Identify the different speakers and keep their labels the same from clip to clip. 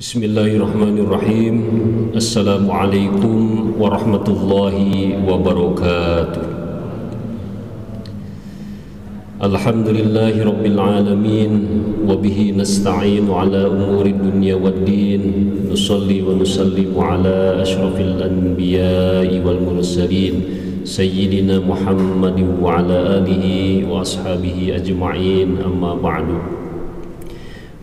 Speaker 1: Bismillahirrahmanirrahim. Assalamualaikum warahmatullahi wabarakatuh. Alhamdulillahi rabbil alamin, wa bihi nasta'inu ala umuri dunya waddin. Nusalli wa nusallimu ala ashrafil anbiya'i wal mursalin sayyidina Muhammadin wa ala alihi wa ashabihi ajma'in, amma ba'du.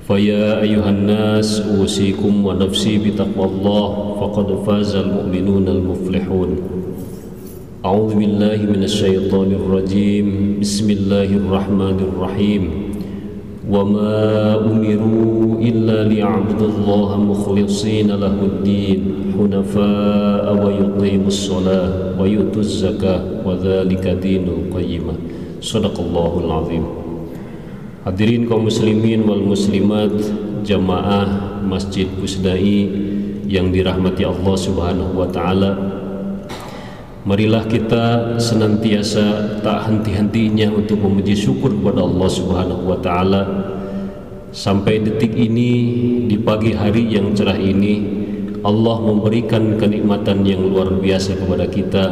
Speaker 1: فيا أيها الناس أوصيكم ونفسي بتقوى الله فقد فاز المؤمنون المفلحون. أعوذ بالله من الشيطان الرجيم. بسم الله الرحمن الرحيم. وما أمروا إلا ليعبدوا الله مخلصين له الدين حنفاء ويقيموا الصلاة ويؤتوا الزكاة وذلك دين القيمة. صدق الله العظيم. Hadirin kaum muslimin wal muslimat, jamaah Masjid Pusdai yang dirahmati Allah Subhanahu wa taala. Marilah kita senantiasa tak henti-hentinya untuk memuji syukur kepada Allah Subhanahu wa taala. Sampai detik ini, di pagi hari yang cerah ini, Allah memberikan kenikmatan yang luar biasa kepada kita.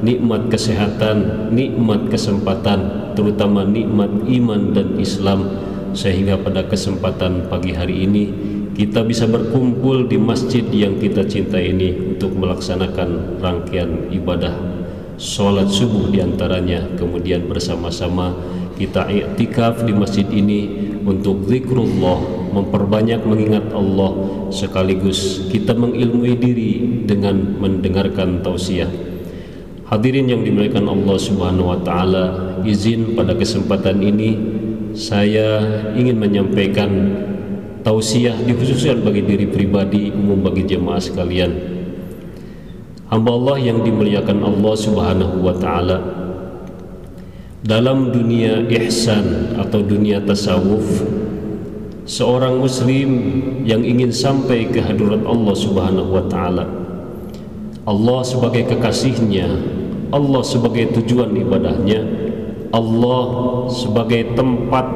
Speaker 1: Nikmat kesehatan, nikmat kesempatan, terutama nikmat iman dan Islam, sehingga pada kesempatan pagi hari ini kita bisa berkumpul di masjid yang kita cintai ini untuk melaksanakan rangkaian ibadah sholat subuh diantaranya. Kemudian bersama-sama kita i'tikaf di masjid ini untuk zikrullah, memperbanyak mengingat Allah, sekaligus kita mengilmui diri dengan mendengarkan tausiah. Hadirin yang dimuliakan Allah Subhanahu wa taala, izin pada kesempatan ini saya ingin menyampaikan tausiah dikhususkan bagi diri pribadi, umum bagi jemaah sekalian. Hamba Allah yang dimuliakan Allah Subhanahu wa taala, dalam dunia ihsan atau dunia tasawuf, seorang muslim yang ingin sampai ke hadirat Allah Subhanahu wa taala, Allah sebagai kekasihnya, Allah sebagai tujuan ibadahnya, Allah sebagai tempat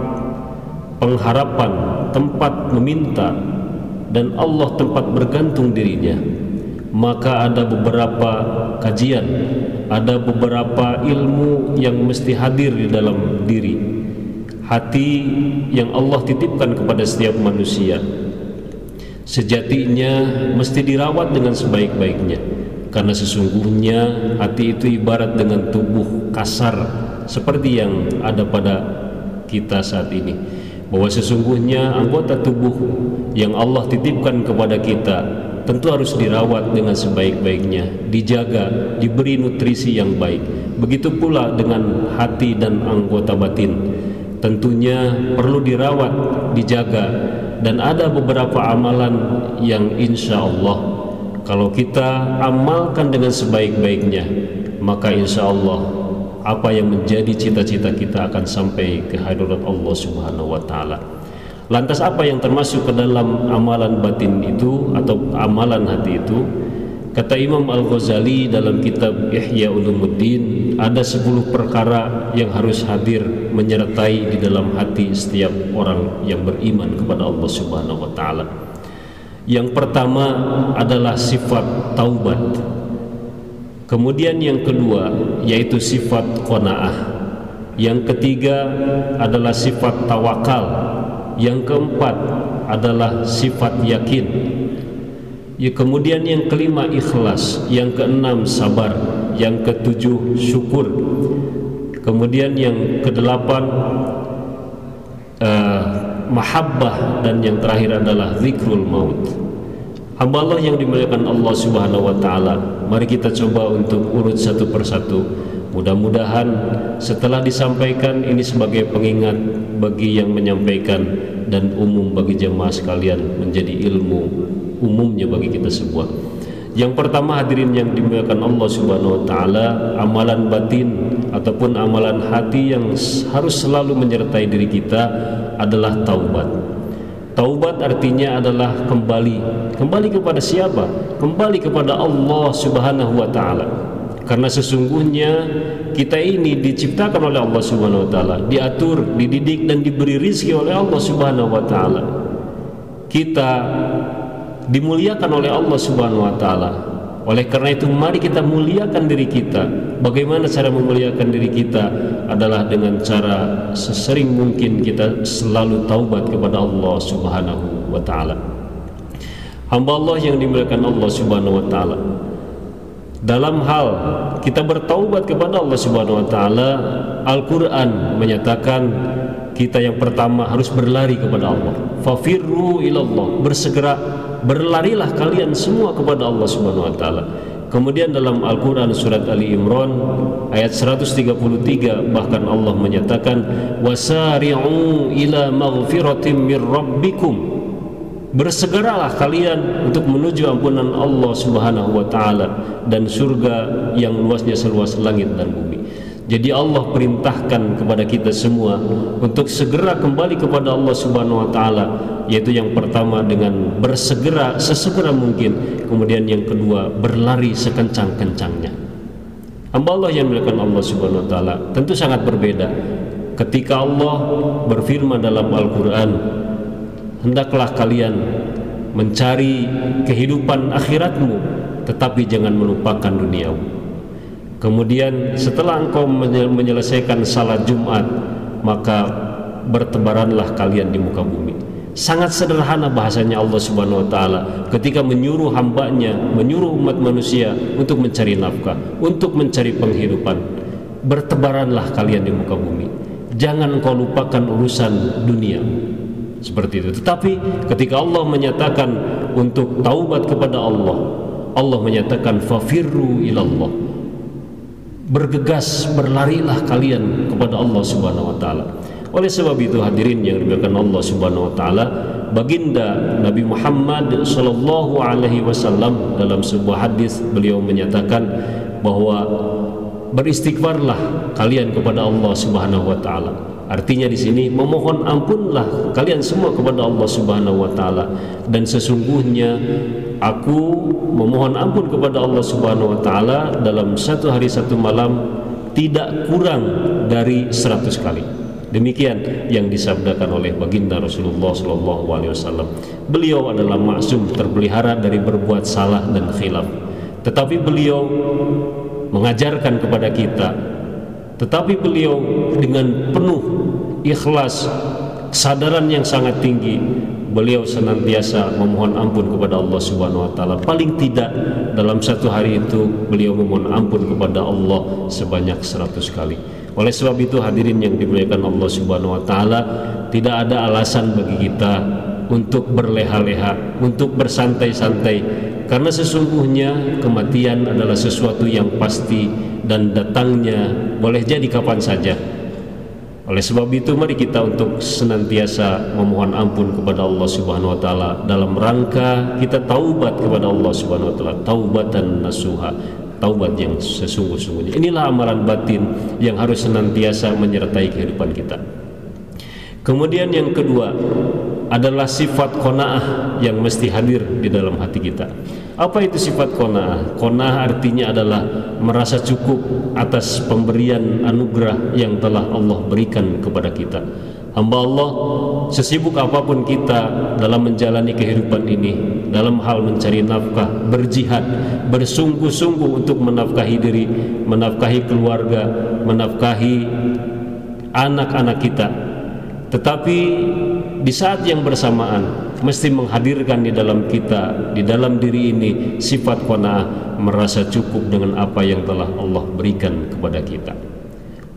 Speaker 1: pengharapan, tempat meminta, dan Allah tempat bergantung dirinya, maka ada beberapa kajian, ada beberapa ilmu yang mesti hadir di dalam diri, hati yang Allah titipkan kepada setiap manusia. Sejatinya mesti dirawat dengan sebaik-baiknya, karena sesungguhnya hati itu ibarat dengan tubuh kasar seperti yang ada pada kita saat ini, bahwa sesungguhnya anggota tubuh yang Allah titipkan kepada kita tentu harus dirawat dengan sebaik-baiknya, dijaga, diberi nutrisi yang baik. Begitu pula dengan hati dan anggota batin, tentunya perlu dirawat, dijaga, dan ada beberapa amalan yang insya Allah kalau kita amalkan dengan sebaik-baiknya, maka insya Allah apa yang menjadi cita-cita kita akan sampai ke hadirat Allah Subhanahu wa taala. Lantas apa yang termasuk ke dalam amalan batin itu atau amalan hati itu? Kata Imam Al-Ghazali dalam kitab Ihya Ulumuddin, ada 10 perkara yang harus hadir menyertai di dalam hati setiap orang yang beriman kepada Allah Subhanahu wa taala. Yang pertama adalah sifat taubat. Kemudian yang kedua yaitu sifat qanaah. Yang ketiga adalah sifat tawakal. Yang keempat adalah sifat yakin. Kemudian yang kelima ikhlas. Yang keenam sabar. Yang ketujuh syukur. Kemudian yang kedelapan mahabbah, dan yang terakhir adalah zikrul maut. Hamba Allah yang dimuliakan Allah Subhanahu wa taala, mari kita coba untuk urut satu persatu. Mudah-mudahan setelah disampaikan ini sebagai pengingat bagi yang menyampaikan dan umum bagi jemaah sekalian, menjadi ilmu umumnya bagi kita semua. Yang pertama, hadirin yang dimuliakan Allah Subhanahu wa taala, amalan batin ataupun amalan hati yang harus selalu menyertai diri kita adalah taubat. Taubat artinya adalah kembali kepada siapa? Kembali kepada Allah Subhanahu wa taala. Karena sesungguhnya kita ini diciptakan oleh Allah Subhanahu wa taala, diatur, dididik dan diberi rizki oleh Allah Subhanahu wa taala. Kita dimuliakan oleh Allah Subhanahu wa taala. Oleh karena itu mari kita muliakan diri kita. Bagaimana cara memuliakan diri kita? Adalah dengan cara sesering mungkin kita selalu taubat kepada Allah Subhanahu wa taala. Hamba Allah yang dimuliakan Allah Subhanahu wa taala, dalam hal kita bertaubat kepada Allah Subhanahu wa taala, Al-Qur'an menyatakan kita yang pertama harus berlari kepada Allah. Fafirru ilallah, bersegera berlarilah kalian semua kepada Allah Subhanahu wa taala. Kemudian dalam Al-Qur'an surat Ali Imran ayat 133 bahkan Allah menyatakan wasari'u ila maghfiratin mir rabbikum, bersegeralah kalian untuk menuju ampunan Allah Subhanahu wa taala dan surga yang luasnya seluas langit dan bumi. Jadi Allah perintahkan kepada kita semua untuk segera kembali kepada Allah Subhanahu wa taala, yaitu yang pertama dengan bersegera sesegera mungkin, kemudian yang kedua berlari sekencang-kencangnya. Hamba Allah yang dimuliakan Allah Subhanahu wa taala, tentu sangat berbeda ketika Allah berfirman dalam Al-Qur'an, hendaklah kalian mencari kehidupan akhiratmu tetapi jangan melupakan duniamu. Kemudian setelah engkau menyelesaikan salat Jumat, maka bertebaranlah kalian di muka bumi. Sangat sederhana bahasanya Allah Subhanahu wa taala ketika menyuruh hambanya, menyuruh umat manusia untuk mencari nafkah, untuk mencari penghidupan. Bertebaranlah kalian di muka bumi. Jangan engkau lupakan urusan dunia. Seperti itu. Tetapi ketika Allah menyatakan untuk taubat kepada Allah, Allah menyatakan fafirru ilallah, bergegas, berlarilah kalian kepada Allah Subhanahu wa taala. Oleh sebab itu hadirin yang dimuliakan Allah Subhanahu wa taala, baginda Nabi Muhammad sallallahu alaihi wasallam dalam sebuah hadis beliau menyatakan bahwa beristighfarlah kalian kepada Allah Subhanahu wa taala. Artinya di sini memohon ampunlah kalian semua kepada Allah Subhanahu wa taala, dan sesungguhnya aku memohon ampun kepada Allah Subhanahu wa taala dalam satu hari satu malam tidak kurang dari 100 kali. Demikian yang disabdakan oleh baginda Rasulullah sallallahu alaihi wasallam. Beliau adalah maksum, terpelihara dari berbuat salah dan khilaf. Tetapi beliau mengajarkan kepada kita, tetapi beliau dengan penuh ikhlas, kesadaran yang sangat tinggi, beliau senantiasa memohon ampun kepada Allah Subhanahu wa taala. Paling tidak dalam satu hari itu beliau memohon ampun kepada Allah sebanyak 100 kali. Oleh sebab itu hadirin yang dimuliakan Allah Subhanahu wa taala, tidak ada alasan bagi kita untuk berleha-leha, untuk bersantai-santai, karena sesungguhnya kematian adalah sesuatu yang pasti dan datangnya boleh jadi kapan saja. Oleh sebab itu mari kita untuk senantiasa memohon ampun kepada Allah Subhanahu wa taala dalam rangka kita taubat kepada Allah Subhanahu wa taala, taubatan nasuha, taubat yang sesungguh-sungguhnya. Inilah amalan batin yang harus senantiasa menyertai kehidupan kita. Kemudian yang kedua adalah sifat qanaah yang mesti hadir di dalam hati kita. Apa itu sifat qanaah? Qanaah artinya adalah merasa cukup atas pemberian anugerah yang telah Allah berikan kepada kita. Hamba Allah, sesibuk apapun kita dalam menjalani kehidupan ini, dalam hal mencari nafkah, berjihad, bersungguh-sungguh untuk menafkahi diri, menafkahi keluarga, menafkahi anak-anak kita, tetapi di saat yang bersamaan mesti menghadirkan di dalam kita, di dalam diri ini sifat qanaah, merasa cukup dengan apa yang telah Allah berikan kepada kita.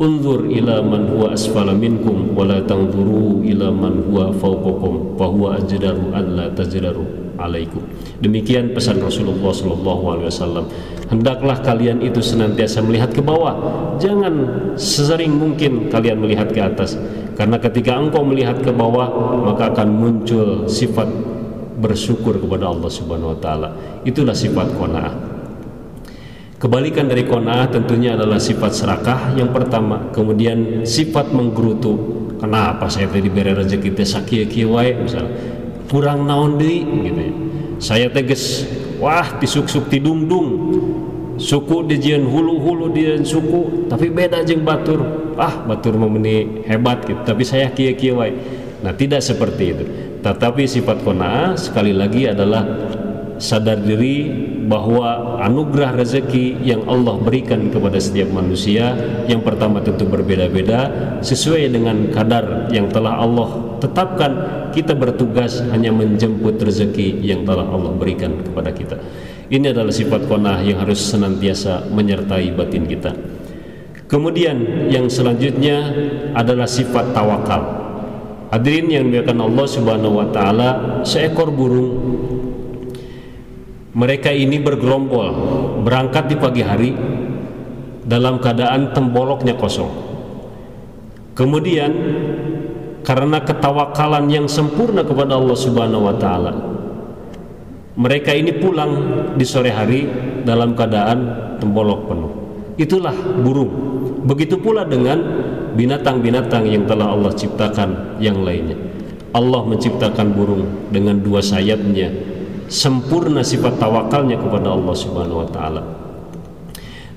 Speaker 1: Unzur ila man huwa asfala minkum wa la tanzuru ila man huwa fawqakum fa huwa ajdaru an la tajdaru alaikum. Demikian pesan Rasulullah sallallahu alaihi wasallam. Hendaklah kalian itu senantiasa melihat ke bawah, jangan sesering mungkin kalian melihat ke atas. Karena ketika engkau melihat ke bawah, maka akan muncul sifat bersyukur kepada Allah Subhanahu wa taala. Itulah sifat qanaah. Kebalikan dari qanaah tentunya adalah sifat serakah yang pertama, kemudian sifat menggerutu. Kenapa saya tadi beri rezeki teh sakieu-kieu wae misalnya. Kurang naon deui gitu ya. Saya teges wah disuk-suk ti dungdung. Suku dijieun hulu-hulu dijieun suku, tapi beda jeung batur. Batur mah meuni hebat gitu, tapi saya kieu-kieu wae. Nah, tidak seperti itu. Tetapi sifat qanaah sekali lagi adalah sadar diri bahwa anugerah rezeki yang Allah berikan kepada setiap manusia yang pertama tentu berbeda-beda sesuai dengan kadar yang telah Allah tetapkan. Kita bertugas hanya menjemput rezeki yang telah Allah berikan kepada kita. Ini adalah sifat qanaah yang harus senantiasa menyertai batin kita. Kemudian yang selanjutnya adalah sifat tawakal. Hadirin yang dimuliakan Allah Subhanahu wa taala, seekor burung, mereka ini bergerombol berangkat di pagi hari dalam keadaan temboloknya kosong. Kemudian karena ketawakalan yang sempurna kepada Allah Subhanahu wa taala, mereka ini pulang di sore hari dalam keadaan tembolok penuh. Itulah burung. Begitu pula dengan binatang-binatang yang telah Allah ciptakan yang lainnya. Allah menciptakan burung dengan dua sayapnya, sempurna sifat tawakalnya kepada Allah Subhanahu wa taala.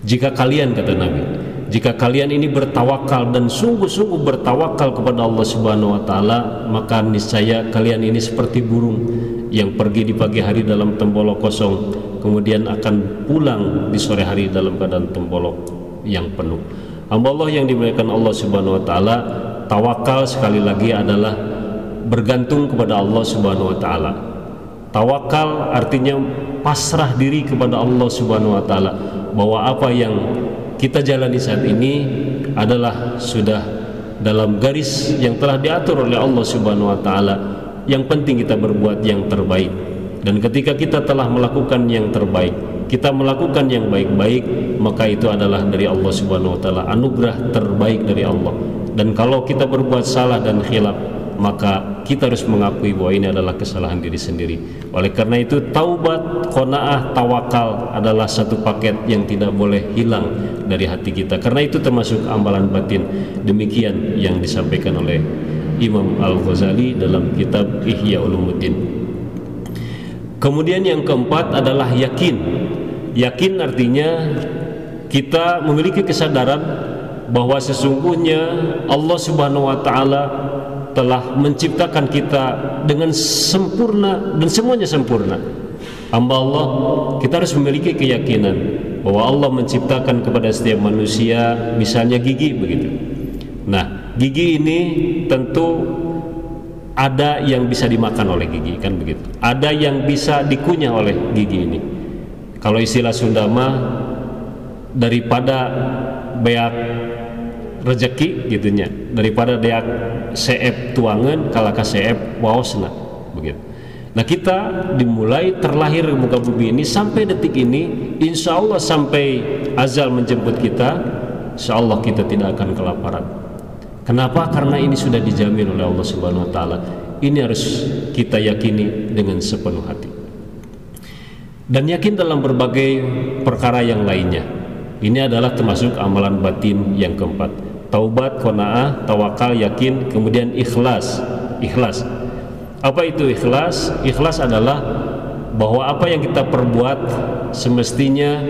Speaker 1: Jika kalian, kata Nabi, jika kalian ini bertawakal dan sungguh-sungguh bertawakal kepada Allah Subhanahu wa taala, maka niscaya kalian ini seperti burung yang pergi di pagi hari dalam tembolok kosong, kemudian akan pulang di sore hari dalam keadaan tembolok yang penuh. Hamba Allah yang dimuliakan Allah Subhanahu wa taala, tawakal sekali lagi adalah bergantung kepada Allah Subhanahu wa taala. Tawakal artinya pasrah diri kepada Allah Subhanahu wa taala bahwa apa yang kita jalani saat ini adalah sudah dalam garis yang telah diatur oleh Allah Subhanahu wa taala. Yang penting kita berbuat yang terbaik. Dan ketika kita telah melakukan yang terbaik, kita melakukan yang baik-baik, maka itu adalah dari Allah Subhanahu wa taala, anugerah terbaik dari Allah. Dan kalau kita berbuat salah dan khilaf, maka kita harus mengakui bahwa ini adalah kesalahan diri sendiri. Oleh karena itu, taubat, qanaah, tawakal adalah satu paket yang tidak boleh hilang dari hati kita, karena itu termasuk amalan batin. Demikian yang disampaikan oleh Imam Al-Ghazali dalam kitab Ihya Ulumuddin. Kemudian yang keempat adalah yakin. Yakin artinya kita memiliki kesadaran bahwa sesungguhnya Allah Subhanahu wa taala telah menciptakan kita dengan sempurna dan semuanya sempurna. Hamba Allah, kita harus memiliki keyakinan bahwa Allah menciptakan kepada setiap manusia misalnya gigi begitu. Nah, gigi ini tentu ada yang bisa dimakan oleh gigi, kan begitu. Ada yang bisa dikunyah oleh gigi ini. Kalau istilah Sunda mah, daripada beak rezeki gitunya, daripada beak seep tuangan kalaka seep waosna begitu. Nah, kita dimulai terlahir di muka bumi ini sampai detik ini, insya Allah sampai azal menjemput kita, insya Allah kita tidak akan kelaparan. Kenapa? Karena ini sudah dijamin oleh Allah Subhanahu wa taala. Ini harus kita yakini dengan sepenuh hati. Dan yakin dalam berbagai perkara yang lainnya. Ini adalah termasuk amalan batin yang keempat. Taubat, qanaah, tawakal, yakin, kemudian ikhlas. Ikhlas. Apa itu ikhlas? Ikhlas adalah bahwa apa yang kita perbuat semestinya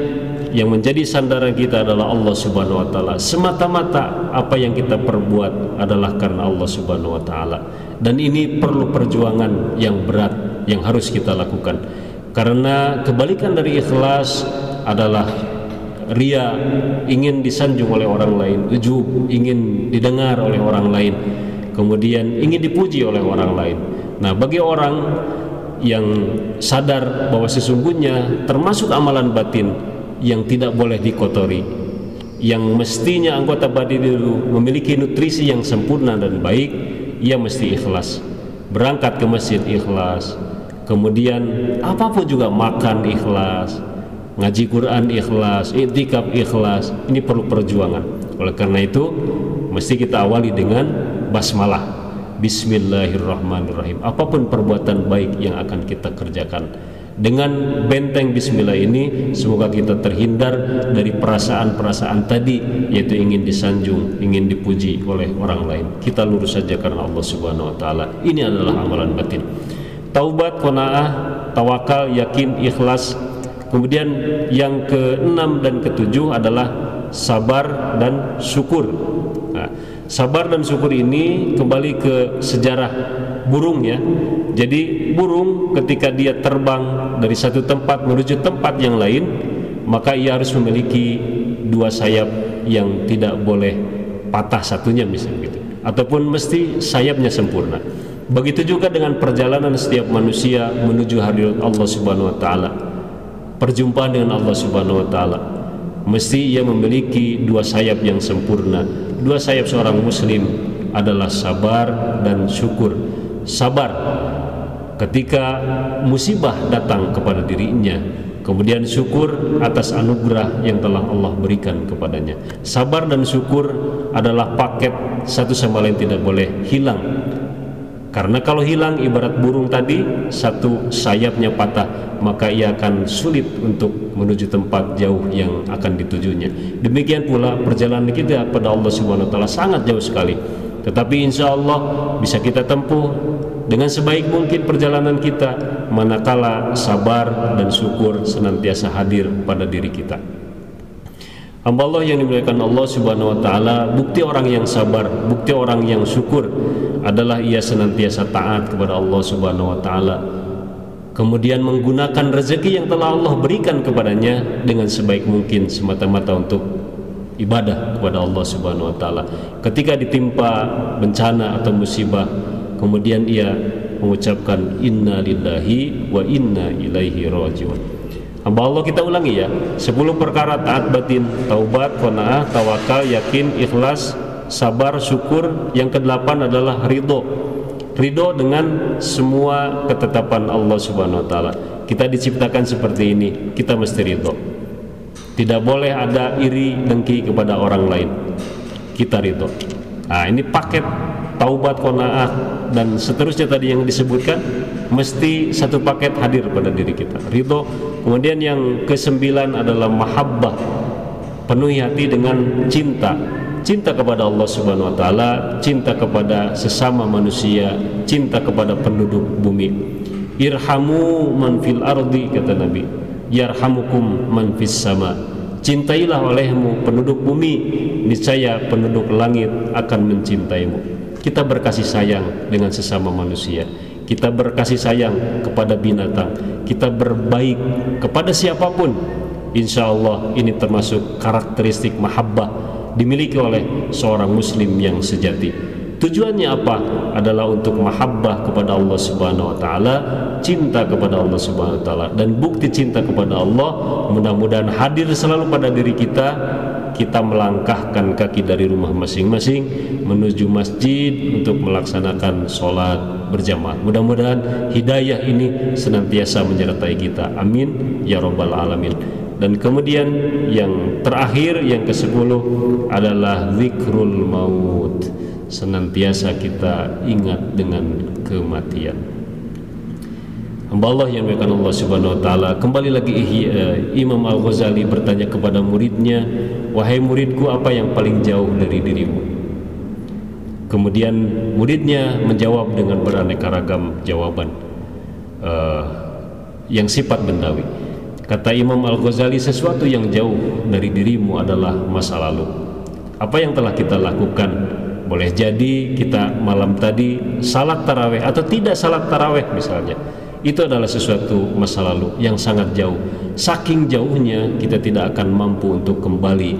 Speaker 1: yang menjadi sandaran kita adalah Allah Subhanahu wa taala. Semata-mata apa yang kita perbuat adalah karena Allah Subhanahu wa taala. Dan ini perlu perjuangan yang berat yang harus kita lakukan. Karena kebalikan dari ikhlas adalah ria, ingin disanjung oleh orang lain, ujub, ingin didengar oleh orang lain, kemudian ingin dipuji oleh orang lain. Nah, bagi orang yang sadar bahwa sesungguhnya termasuk amalan batin yang tidak boleh dikotori, yang mestinya anggota badan itu memiliki nutrisi yang sempurna dan baik, ia mesti ikhlas. Berangkat ke masjid ikhlas, kemudian apapun juga makan ikhlas, ngaji Quran ikhlas, iktikaf ikhlas. Ini perlu perjuangan. Oleh karena itu mesti kita awali dengan basmalah, Bismillahirrahmanirrahim. Apapun perbuatan baik yang akan kita kerjakan, dengan benteng bismillah ini semoga kita terhindar dari perasaan-perasaan tadi, yaitu ingin disanjung, ingin dipuji oleh orang lain. Kita lurus saja karena Allah Subhanahu wa taala. Ini adalah amalan batin. Taubat, qanaah, tawakal, yakin, ikhlas. Kemudian yang keenam dan ketujuh adalah sabar dan syukur. Nah, sabar dan syukur ini kembali ke sejarah burung ya. Jadi burung ketika dia terbang dari satu tempat menuju tempat yang lain, maka ia harus memiliki dua sayap yang tidak boleh patah satunya misalnya gitu, ataupun mesti sayapnya sempurna. Begitu juga dengan perjalanan setiap manusia menuju hadirat Allah Subhanahu wa taala. Perjumpaan dengan Allah Subhanahu wa taala, mesti ia memiliki dua sayap yang sempurna. Dua sayap seorang muslim adalah sabar dan syukur. Sabar ketika musibah datang kepada dirinya, kemudian syukur atas anugerah yang telah Allah berikan kepadanya. Sabar dan syukur adalah paket, satu sama lain tidak boleh hilang. Karena kalau hilang, ibarat burung tadi, satu sayapnya patah, maka ia akan sulit untuk menuju tempat jauh yang akan ditujunya. Demikian pula perjalanan kita pada Allah Subhanahu wa taala sangat jauh sekali, tetapi insya Allah bisa kita tempuh dengan sebaik mungkin perjalanan kita manakala sabar dan syukur senantiasa hadir pada diri kita. Hamba Allah yang dimuliakan Allah Subhanahu wa taala, bukti orang yang sabar, bukti orang yang syukur adalah ia senantiasa taat kepada Allah Subhanahu wa taala, kemudian menggunakan rezeki yang telah Allah berikan kepadanya dengan sebaik mungkin semata-mata untuk ibadah kepada Allah Subhanahu wa taala. Ketika ditimpa bencana atau musibah, kemudian ia mengucapkan inna lillahi wa inna ilaihi rajiun. Hamba Allah, kita ulangi ya, 10 perkara taat batin: taubat, qanaah, tawakal, yakin, ikhlas, sabar, syukur. Yang ke-8 adalah ridho. Ridho dengan semua ketetapan Allah Subhanahu wa taala. Kita diciptakan seperti ini, kita mesti ridho. Tidak boleh ada iri dengki kepada orang lain. Kita ridho. Nah, ini paket taubat, qanaah dan seterusnya tadi yang disebutkan, mesti satu paket hadir pada diri kita. Ridho. Kemudian yang ke-9 adalah mahabbah. Penuhi hati dengan cinta. Cinta kepada Allah Subhanahu wa taala, cinta kepada sesama manusia, cinta kepada penduduk bumi. Irhamu man fil ardi, kata Nabi, yarhamukum man fis sama. Cintailah olehmu penduduk bumi, niscaya penduduk langit akan mencintaimu. Kita berkasih sayang dengan sesama manusia, kita berkasih sayang kepada binatang, kita berbaik kepada siapapun. Insya Allah ini termasuk karakteristik mahabbah dimiliki oleh seorang muslim yang sejati. Tujuannya apa? Adalah untuk mahabbah kepada Allah Subhanahu wa taala, cinta kepada Allah Subhanahu wa taala, dan bukti cinta kepada Allah mudah-mudahan hadir selalu pada diri kita. Kita melangkahkan kaki dari rumah masing-masing menuju masjid untuk melaksanakan sholat berjamaah. Mudah-mudahan hidayah ini senantiasa menyertai kita. Amin ya rabbal alamin. Dan kemudian yang terakhir, yang ke-10 adalah zikrul maut. Senantiasa kita ingat dengan kematian. Hamba Allah yang dimuliakan Allah Subhanahu wa taala, kembali lagi Imam Al-Ghazali bertanya kepada muridnya, "Wahai muridku, apa yang paling jauh dari dirimu?" Kemudian muridnya menjawab dengan beraneka ragam jawaban yang sifat bendawi. Kata Imam Al-Ghazali, sesuatu yang jauh dari dirimu adalah masa lalu. Apa yang telah kita lakukan? Boleh jadi kita malam tadi salat tarawih atau tidak salat tarawih misalnya, itu adalah sesuatu masa lalu yang sangat jauh. Saking jauhnya kita tidak akan mampu untuk kembali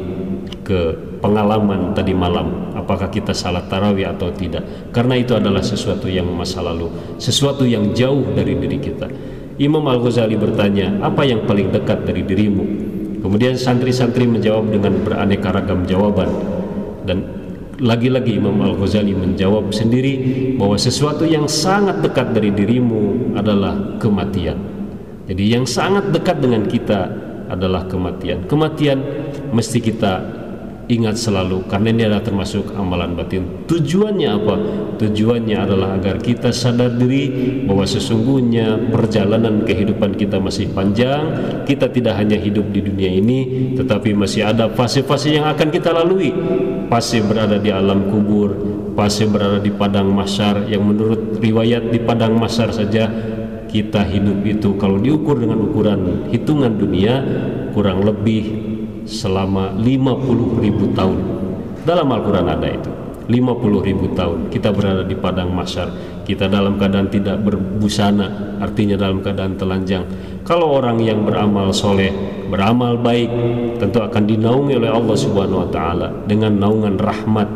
Speaker 1: ke pengalaman tadi malam, apakah kita salat tarawih atau tidak, karena itu adalah sesuatu yang masa lalu, sesuatu yang jauh dari diri kita. Imam Al-Ghazali bertanya, apa yang paling dekat dari dirimu? Kemudian santri-santri menjawab dengan beraneka ragam jawaban. Dan lagi-lagi Imam Al-Ghazali menjawab sendiri bahwa sesuatu yang sangat dekat dari dirimu adalah kematian. Jadi yang sangat dekat dengan kita adalah kematian. Kematian mesti kita ingat selalu, karena ini adalah termasuk amalan batin. Tujuannya apa? Tujuannya adalah agar kita sadar diri bahwa sesungguhnya perjalanan kehidupan kita masih panjang. Kita tidak hanya hidup di dunia ini, tetapi masih ada fase-fase yang akan kita lalui. Fase berada di alam kubur, fase berada di padang mahsyar, yang menurut riwayat di padang mahsyar saja kita hidup itu kalau diukur dengan ukuran hitungan dunia kurang lebih selama 50.000 tahun. Dalam Al-Quran ada itu, 50.000 tahun kita berada di padang mahsyar. kita dalam keadaan tidak berbusana, artinya dalam keadaan telanjang. Kalau orang yang beramal soleh, beramal baik, tentu akan dinaungi oleh Allah Subhanahu wa Ta'ala dengan naungan rahmat,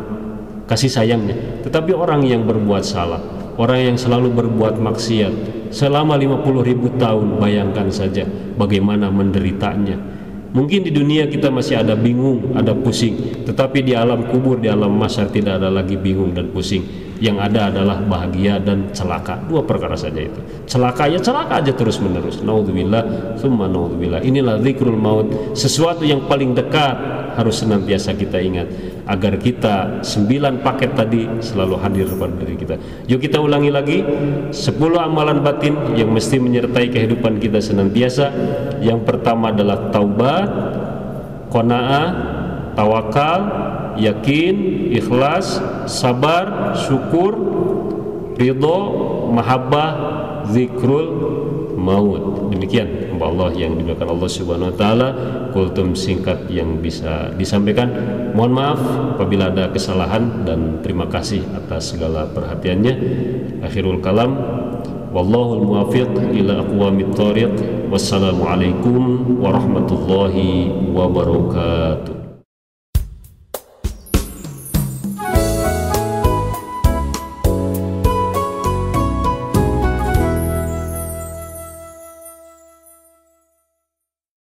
Speaker 1: kasih sayangnya. Tetapi orang yang berbuat salah, orang yang selalu berbuat maksiat selama 50.000 tahun, bayangkan saja bagaimana menderitanya. Mungkin di dunia kita masih ada bingung, ada pusing, tetapi di alam kubur, di alam mahsyar tidak ada lagi bingung dan pusing. Yang ada adalah bahagia dan celaka. Dua perkara saja itu. Celaka aja terus menerus. Naudzubillah, summa naudzubillah. Inilah zikrul maut, sesuatu yang paling dekat harus senantiasa kita ingat, agar kita 9 paket tadi selalu hadir pada diri kita. Yuk kita ulangi lagi 10 amalan batin yang mesti menyertai kehidupan kita senantiasa. Yang pertama adalah taubat, qanaah, tawakal, yakin, ikhlas, sabar, syukur, ridho, mahabbah, zikrul maut. Demikian hamba Allah yang dimuliakan Allah Subhanahu wa Ta'ala, kultum singkat yang bisa disampaikan. Mohon maaf apabila ada kesalahan, dan terima kasih atas segala perhatiannya. Akhirul kalam, wallahul muwaffiq ila aqwamit thoriq. Wassalamualaikum warahmatullahi wabarakatuh.